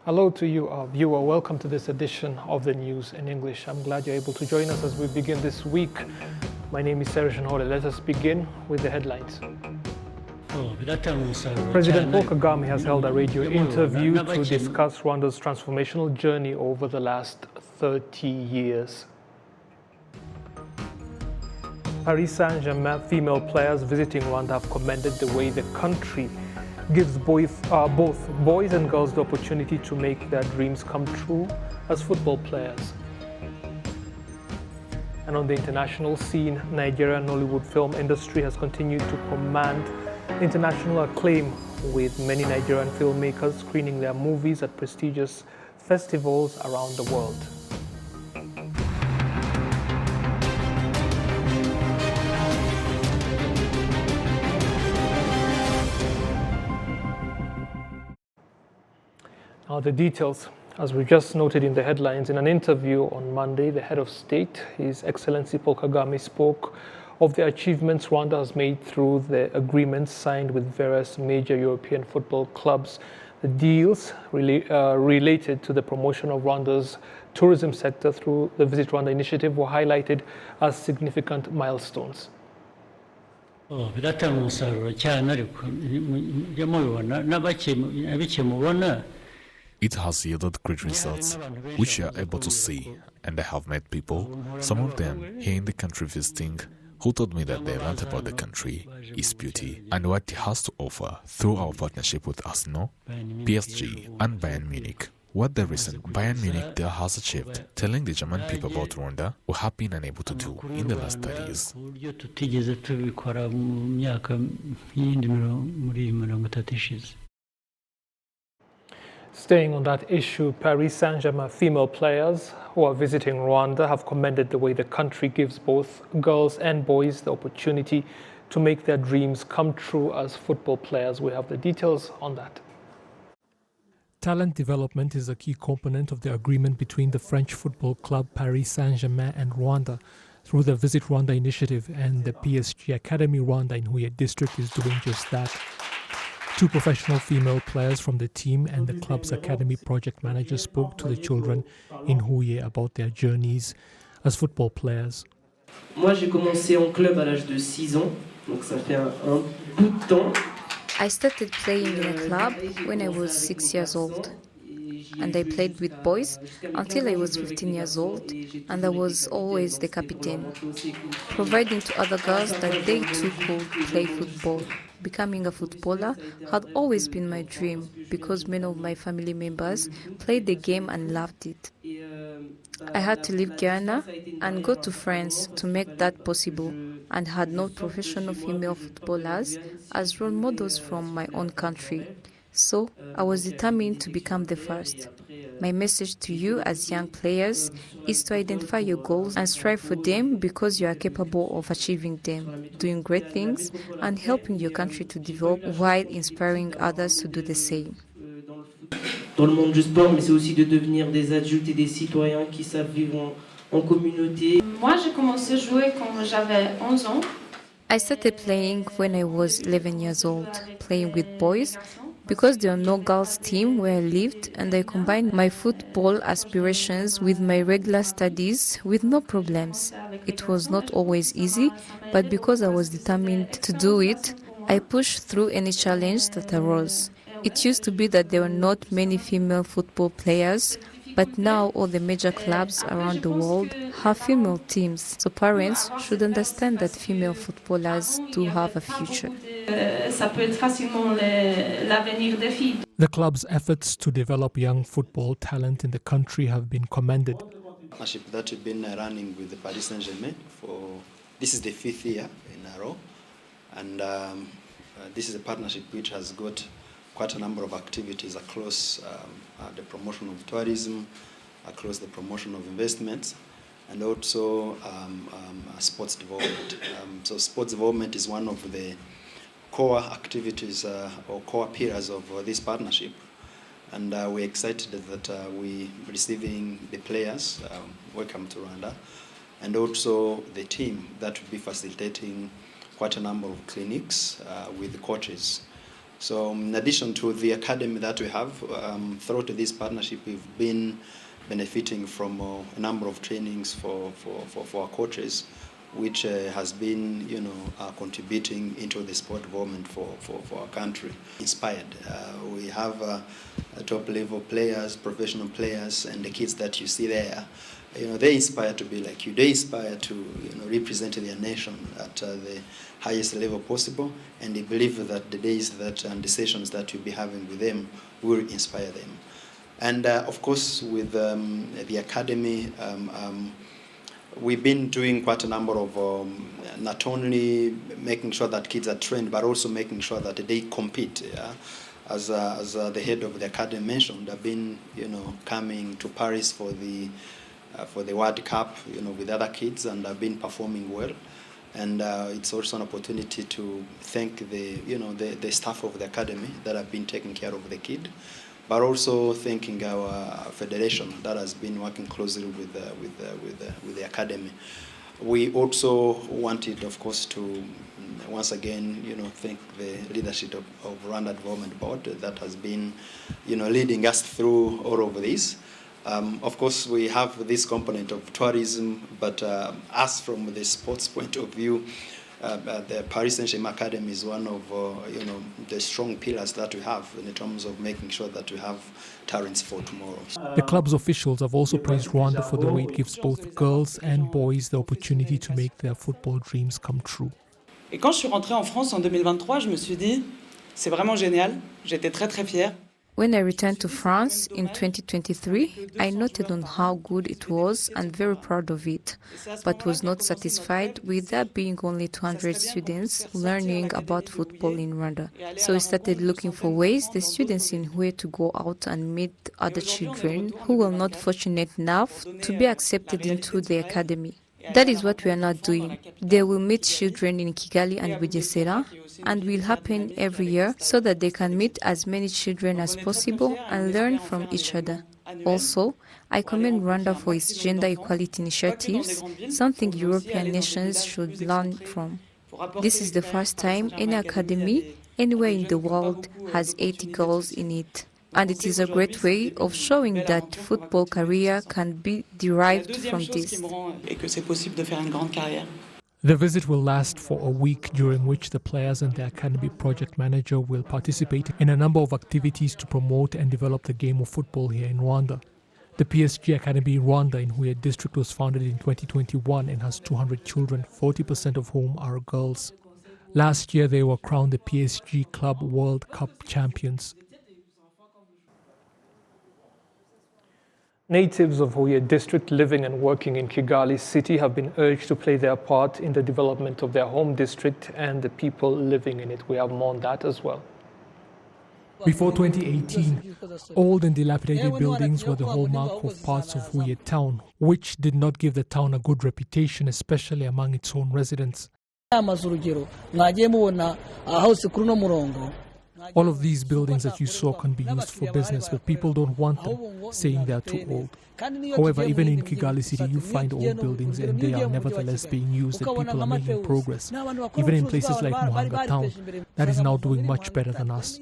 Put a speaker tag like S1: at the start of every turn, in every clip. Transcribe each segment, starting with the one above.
S1: Hello to you, our viewer. Welcome to this edition of the news in English. I'm glad you're able to join us as we begin this week. My name is Serge Hole. Let us begin with the headlines. President Paul Kagame has held a radio interview to discuss Rwanda's transformational journey over the last 30 years. Paris Saint-Germain female players visiting Rwanda have commended the way the country gives both boys and girls the opportunity to make their dreams come true as football players. And on the international scene, Nigerian Nollywood film industry has continued to command international acclaim, with many Nigerian filmmakers screening their movies at prestigious festivals around the world. Now the details, as we just noted in the headlines. In an interview on Monday, the head of state, His Excellency Paul Kagame, spoke of the achievements Rwanda has made through the agreements signed with various major European football clubs. The deals related to the promotion of Rwanda's tourism sector through the Visit Rwanda initiative were highlighted as significant milestones.
S2: It has yielded great results, which you are able to see, and I have met people, some of them here in the country visiting, who told me that they learned about the country, its beauty, and what it has to offer through our partnership with Arsenal, PSG, and Bayern Munich. What the recent Bayern Munich deal has achieved, telling the German people about Rwanda, we have been unable to do in the last 30 years.
S1: Staying on that issue, Paris Saint-Germain female players who are visiting Rwanda have commended the way the country gives both girls and boys the opportunity to make their dreams come true as football players. We have the details on that. Talent development is a key component of the agreement between the French football club Paris Saint-Germain and Rwanda through the Visit Rwanda initiative, and the PSG Academy Rwanda in Huye district is doing just that. Two professional female players from the team and the club's academy project manager spoke to the children in Huye about their journeys as football players.
S3: Moi, j'ai commencé en club à l'âge de 6 ans, donc ça fait un bout de temps.
S4: I started playing in a club when I was 6 years old, and I played with boys until I was 15 years old, and I was always the captain, providing to other girls that they too could play football. Becoming a footballer had always been my dream because many of my family members played the game and loved it. I had to leave Ghana and go to France to make that possible, and had no professional female footballers as role models from my own country. So I was determined to become the first. My message to you as young players is to identify your goals and strive for them, because you are capable of achieving them, doing great things and helping your country to develop while inspiring others to do the same.
S3: Dans le monde du sport, mais c'est aussi de devenir des adultes et des citoyens qui savent vivre en communauté.
S5: Moi, j'ai commencé à jouer quand j'avais 11 ans.
S4: I started playing when I was 11 years old, playing with boys, because there are no girls' team where I lived, and I combined my football aspirations with my regular studies with no problems. It was not always easy, but because I was determined to do it, I pushed through any challenge that arose. It used to be that there were not many female football players, but now all the major clubs around the world have female teams, so parents should understand that female footballers do have a future.
S1: The club's efforts to develop young football talent in the country have been commended.
S6: Partnership that we've been running with the Paris Saint-Germain this is the 5th year in a row, and this is a partnership which has got quite a number of activities across the promotion of tourism, across the promotion of investments, and also sports development. So sports development is one of the core activities or core pillars of this partnership. And we're excited that we're receiving the players, welcome to Rwanda, and also the team that will be facilitating quite a number of clinics with the coaches. So in addition to the academy that we have, throughout this partnership, we've been benefiting from a number of trainings for our coaches, which has been, contributing into the sport development for our country. Inspired. We have top-level players, professional players, and the kids that you see there. They inspire to be like you. They inspire to represent their nation at the highest level possible, and they believe that the days that and the sessions that you'll be having with them will inspire them. And of course, with the academy, we've been doing quite a number of not only making sure that kids are trained, but also making sure that they compete. Yeah? As the head of the academy mentioned, I've been coming to Paris for the World Cup, with other kids, and I've been performing well. And it's also an opportunity to thank the staff of the academy that have been taking care of the kid, but also thanking our federation that has been working closely with the academy. We also wanted, of course, to once again, thank the leadership of Rwanda Development Board that has been, leading us through all of this. Of course, we have this component of tourism, but us from the sports point of view, the Paris Saint-Germain Academy is one of the strong pillars that we have in terms of making sure that we have talents for tomorrow.
S1: The club's officials have also praised Rwanda for the way it gives both girls and boys the opportunity to make their football dreams come true.
S7: Et quand je suis rentrée en France en 2023, je me suis dit, c'est vraiment génial. J'étais très très fière.
S4: When I returned to France in 2023, I noted on how good it was and very proud of it, but was not satisfied with there being only 200 students learning about football in Rwanda. So I started looking for ways the students in Huye to go out and meet other children who were not fortunate enough to be accepted into the academy. That is what we are now doing. They will meet children in Kigali and Bugesera, and will happen every year so that they can meet as many children as possible and learn from each other. Also, I commend Rwanda for its gender equality initiatives, something European nations should learn from. This is the first time any academy anywhere in the world has 80 girls in it. And it is a great way of showing that football career can be derived from this.
S1: The visit will last for a week, during which the players and the academy project manager will participate in a number of activities to promote and develop the game of football here in Rwanda. The PSG Academy Rwanda in Huye district was founded in 2021 and has 200 children, 40% of whom are girls. Last year they were crowned the PSG Club World Cup champions. Natives of Huye district living and working in Kigali city have been urged to play their part in the development of their home district and the people living in it. We have more on that as well. Before 2018, old and dilapidated buildings were the hallmark of parts of Huye town, which did not give the town a good reputation, especially among its own residents. All of these buildings that you saw can be used for business, but people don't want them, saying they are too old. However, even in Kigali city, you find old buildings and they are nevertheless being used and people are making progress. Even in places like Muhanga town, that is now doing much better than us.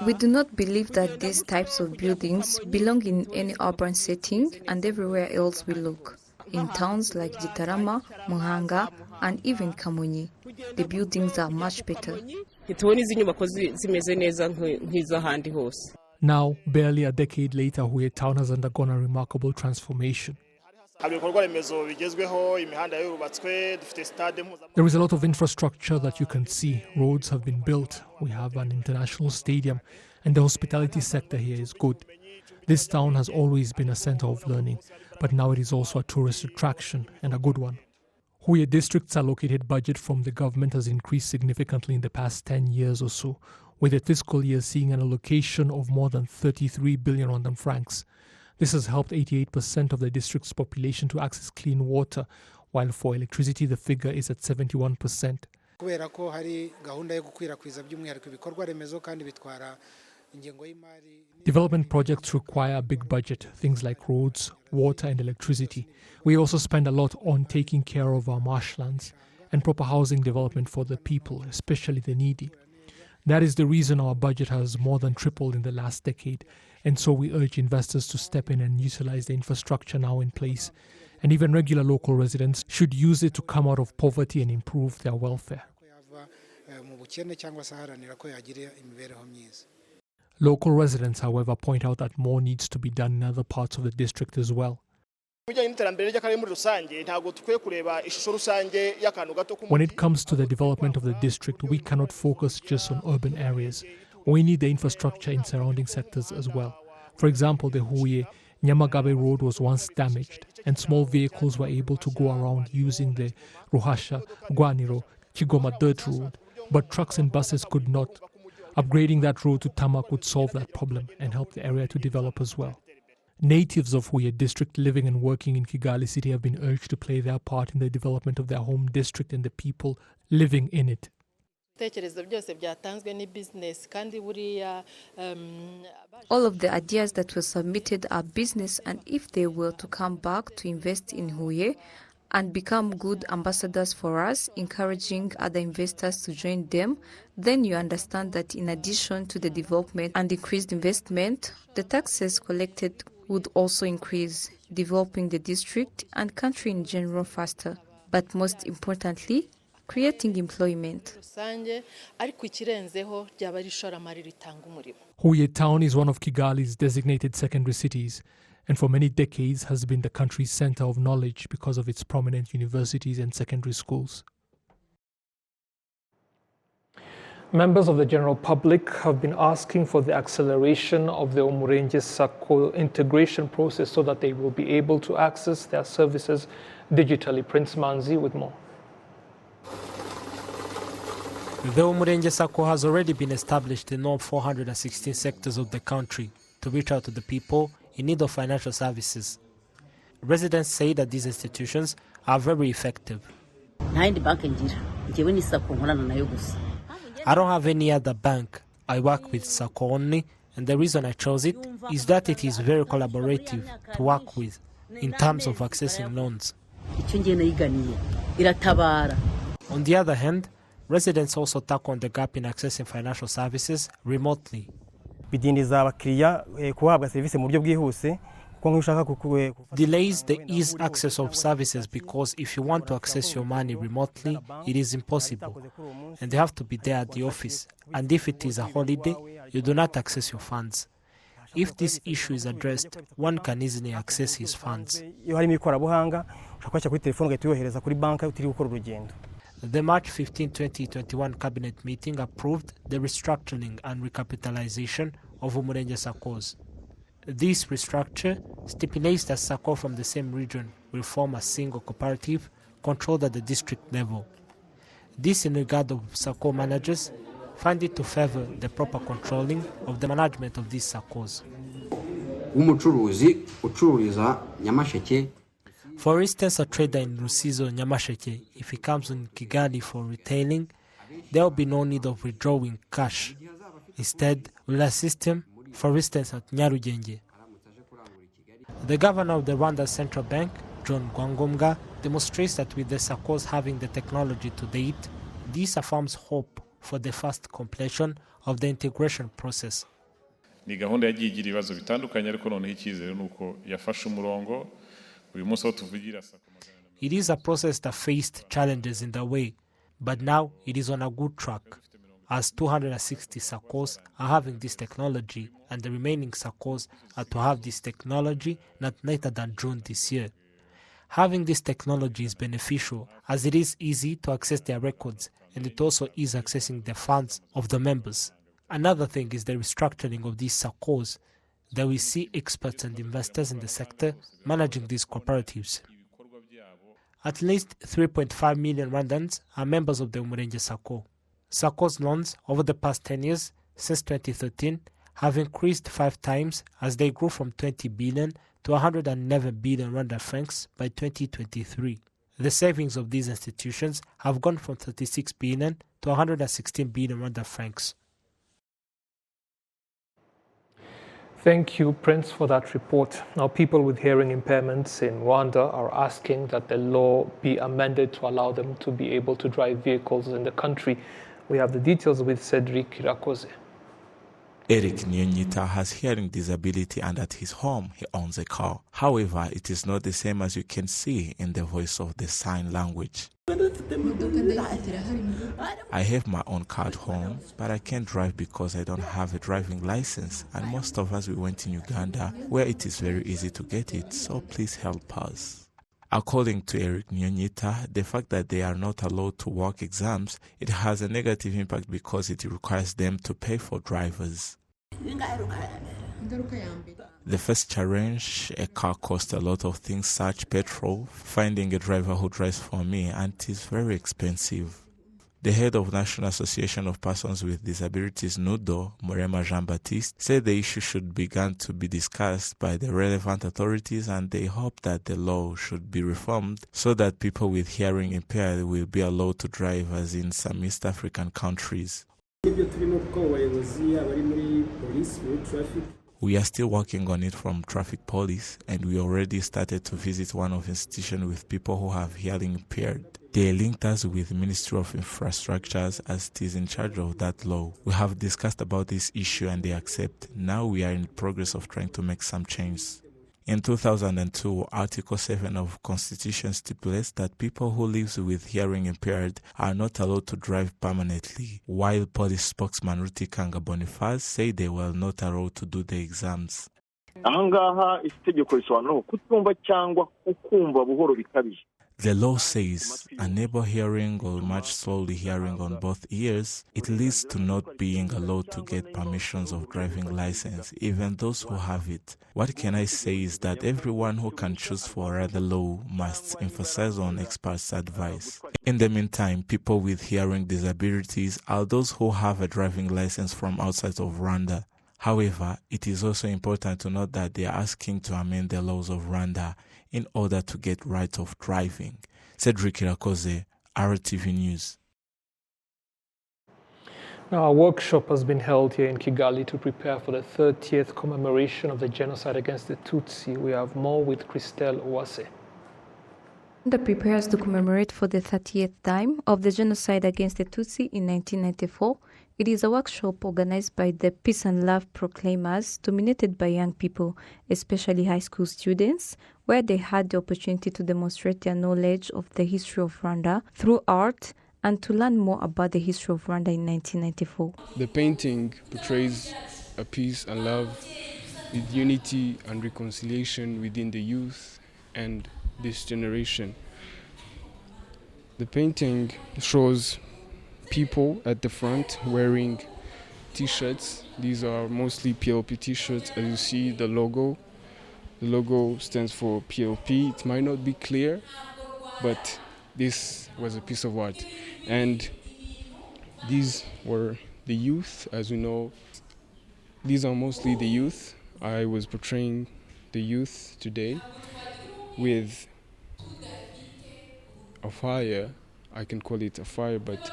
S4: We do not believe that these types of buildings belong in any urban setting and everywhere else we look. In towns like Gitarama, Muhanga, and even Kamonyi, the buildings are much better. Now, barely a decade later, Huye town has undergone a remarkable transformation. There is a lot of infrastructure that you can see. Roads have been built, we have an international stadium, and the hospitality sector here is good. This town has always been a center of learning, but now it is also a tourist attraction, and a good one. Huye district's allocated budget from the government has increased significantly in the past 10 years or so, with the fiscal year seeing an allocation of more than 33 billion Rwandan francs. This has helped 88% of the district's population to access clean water, while for electricity the figure is at 71%. Development projects require a big budget, things like roads, water and electricity. We also spend a lot on taking care of our marshlands,
S1: and proper housing development for the people, especially the needy. That is the reason our budget has more than tripled in the last decade, and so we urge investors to step in and utilize the infrastructure now in place. And even regular local residents should use it to come out of poverty and improve their welfare. Local residents, however, point out that more needs to be done in other parts of the district as well. When it comes to the development of the district, we cannot focus just on urban areas. We need the infrastructure in surrounding sectors as well. For example, the Huye-Nyamagabe road was once damaged, and small vehicles were able to go around using the Ruhasha-Gwaniro-Kigoma dirt road, but trucks and buses could not. Upgrading that road to tarmac would solve that problem and help the area to develop as well. Natives of Huye district living and working in Kigali city have been urged to play their part in the development of their home district and the people living in it.
S4: All of the ideas that were submitted are business, and if they were to come back to invest in Huye and become good ambassadors for us, encouraging other investors to join them, then you understand that in addition to the development and increased investment, the taxes collected would also increase, developing the district and country in general faster. But most importantly, creating employment.
S1: Huye town is one of Kigali's designated secondary cities, and for many decades has been the country's center of knowledge because of its prominent universities and secondary schools. Members of the general public have been asking for the acceleration of the Umurenje Sacco integration process so that they will be able to access their services digitally. Prince Manzi with more.
S8: The Umurenje Sacco has already been established in all 416 sectors of the country to reach out to the people in need of financial services. Residents say that these institutions are very effective. I don't have any other bank. I work with Sacco only, and the reason I chose it is that it is very collaborative to work with in terms of accessing loans. On the other hand, residents also tackle on the gap in accessing financial services remotely. Delays the ease access of services because if you want to access your money remotely, it is impossible, and they have to be there at the office, and if it is a holiday, you do not access your funds. If this issue is addressed, one can easily access his funds. The March 15, 2021 Cabinet meeting approved the restructuring and recapitalization of Umurenje Saccos. This restructure stipulates that Sacco from the same region will form a single cooperative controlled at the district level. This in regard of Sacco managers find it to favor the proper controlling of the management of these Saccos. For instance, a trader in Rusizo, Nyamasheke, if he comes in Kigali for retailing, there will be no need of withdrawing cash. Instead, we'll assist him, for instance, at Nyarugenge. The governor of the Rwanda Central Bank, John Rwangombwa, demonstrates that with the Saccos having the technology to date, this affirms hope for the fast completion of the integration process.
S9: Ni gahunda yagiye igira ibibazo bitandukanye ariko noneho icyizere nuko yafashe umurongo.
S8: It is a process that faced challenges in the way, but now it is on a good track, as 260 Saccos are having this technology, and the remaining Saccos are to have this technology not later than June this year. Having this technology is beneficial, as it is easy to access their records, and it also is accessing the funds of the members. Another thing is the restructuring of these Saccos, that we see experts and investors in the sector managing these cooperatives. At least 3.5 million Rwandans are members of the Umurenje Sacco. Sacco's loans over the past 10 years, since 2013, have increased 5 times as they grew from 20 billion to 111 billion Rwanda francs by 2023. The savings of these institutions have gone from 36 billion to 116 billion Rwanda francs.
S1: Thank you, Prince, for that report. Now, people with hearing impairments in Rwanda are asking that the law be amended to allow them to be able to drive vehicles in the country. We have the details with Cedric Irakoze.
S10: Eric Nyonyita has hearing disability and at his home he owns a car. However, it is not the same as you can see in the voice of the sign language. I have my own car at home, but I can't drive because I don't have a driving license, and most of us we went in Uganda where it is very easy to get it, so please help us. According to Eric Nyonyita, the fact that they are not allowed to walk exams, it has a negative impact because it requires them to pay for drivers. The first challenge, a car costs a lot of things such petrol, finding a driver who drives for me, and it is very expensive. The head of National Association of Persons with Disabilities, NUDO, Morema Jean-Baptiste, said the issue should begin to be discussed by the relevant authorities, and they hope that the law should be reformed so that people with hearing impaired will be allowed to drive as in some East African countries. We are still working on it from traffic police, and we already started to visit one of the institutions with people who have hearing impaired. They linked us with the Ministry of Infrastructures as it is in charge of that law. We have discussed about this issue and they accept. Now we are in progress of trying to make some changes. In 2002, Article 7 of Constitution stipulates that people who live with hearing impaired are not allowed to drive permanently, while police spokesman Rutikanga Boniface say they were not allowed to do the exams. The law says unable hearing or much slowly hearing on both ears, it leads to not being allowed to get permissions of driving license, even those who have it. What can I say is that everyone who can choose for another law must emphasize on experts' advice. In the meantime, people with hearing disabilities are those who have a driving license from outside of Rwanda. However, it is also important to note that they are asking to amend the laws of Rwanda in order to get right of driving. Cedric Irakoze, RwandaTV News.
S1: Now, a workshop has been held here in Kigali to prepare for the 30th commemoration of the genocide against the Tutsi. We have more with Christelle Ouase.
S4: The prepares to commemorate for the 30th time of the genocide against the Tutsi in 1994. It is a workshop organized by the Peace and Love Proclaimers, dominated by young people, especially high school students, where they had the opportunity to demonstrate their knowledge of the history of Rwanda through art and to learn more about the history of Rwanda in 1994.
S11: The painting portrays a peace and love with unity and reconciliation within the youth and this generation. The painting shows people at the front wearing t-shirts. These are mostly PLP t-shirts. As you see, the logo stands for PLP. It might not be clear, but this was a piece of art. And these were the youth, as we know. These are mostly the youth. I was portraying the youth today with a fire. I can call it a fire, but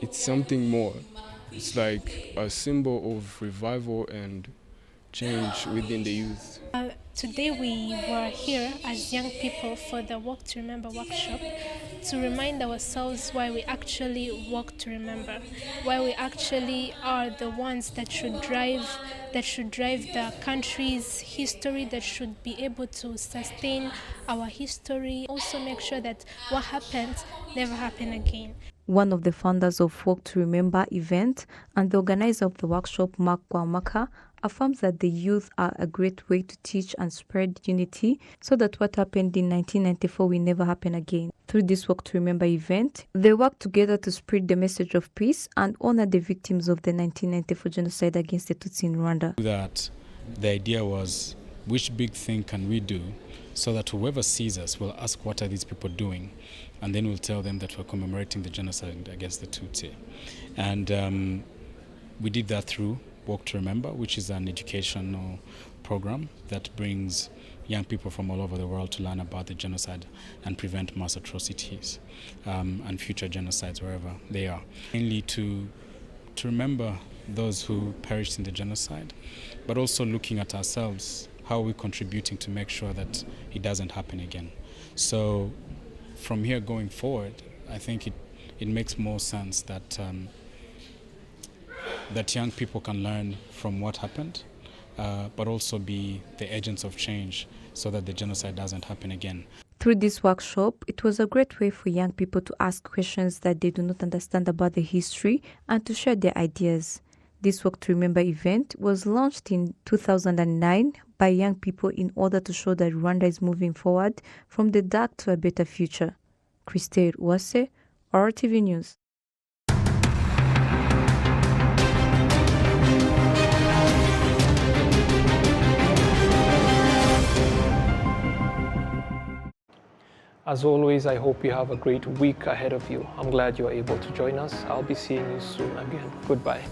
S11: it's something more. It's like a symbol of revival and change within the youth.
S12: Today we were here as young people for the Walk to Remember workshop to remind ourselves why we actually walk to remember, why we actually are the ones that should drive the country's history, that should be able to sustain our history, also make sure that what happened never happen again.
S4: One of the founders of Walk to Remember event and the organizer of the workshop, Mark Kwamaka, affirms that the youth are a great way to teach and spread unity so that what happened in 1994 will never happen again. Through this Walk to Remember event, they work together to spread the message of peace and honor the victims of the 1994 genocide against the Tutsi in Rwanda.
S13: That the idea was, which big thing can we do so that whoever sees us will ask, what are these people doing? And then we'll tell them that we're commemorating the genocide against the Tutsi. And we did that through Walk to Remember, which is an educational program that brings young people from all over the world to learn about the genocide and prevent mass atrocities and future genocides wherever they are. Mainly to remember those who perished in the genocide, but also looking at ourselves, how are we contributing to make sure that it doesn't happen again. So from here going forward, I think it makes more sense that that young people can learn from what happened, but also be the agents of change so that the genocide doesn't happen again.
S14: Through this workshop, it was a great way for young people to ask questions that they do not understand about the history and to share their ideas. This Walk to Remember event was launched in 2009 by young people in order to show that Rwanda is moving forward from the dark to a better future. Christelle Uwase, RwandaTV News.
S1: As always, I hope you have a great week ahead of you. I'm glad you're able to join us. I'll be seeing you soon again. Goodbye.